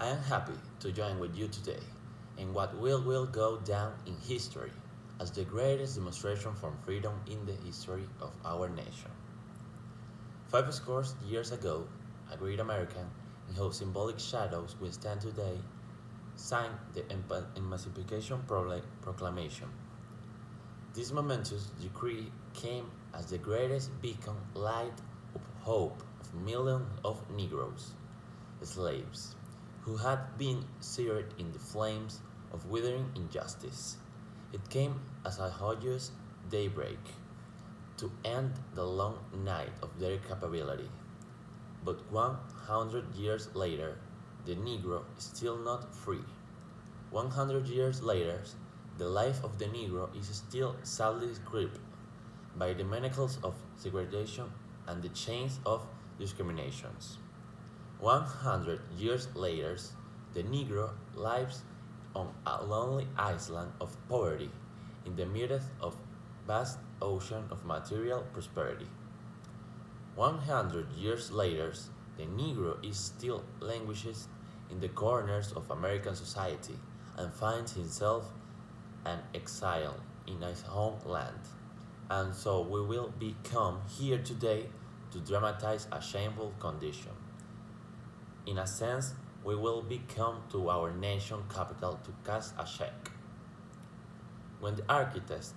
I am happy to join with you today in what will go down in history as the greatest demonstration for freedom in the history of our nation. Five scores years ago, a great American, in whose symbolic shadows we stand today, signed the Emancipation Proclamation. This momentous decree came as the greatest beacon light of hope of millions of Negroes, slaves, who had been seared in the flames of withering injustice. It came as a joyous daybreak to end the long night of their capability. But 100 years later, the Negro is still not free. 100 years later, the life of the Negro is still sadly gripped by the manacles of segregation and the chains of discriminations. 100 years later, the Negro lives on a lonely island of poverty in the midst of vast ocean of material prosperity. 100 years later, the Negro is still languishes in the corners of American society and finds himself an exile in his homeland. And so we will become here today to dramatize a shameful condition. In a sense, we will become to our nation capital to cast a check. When the architects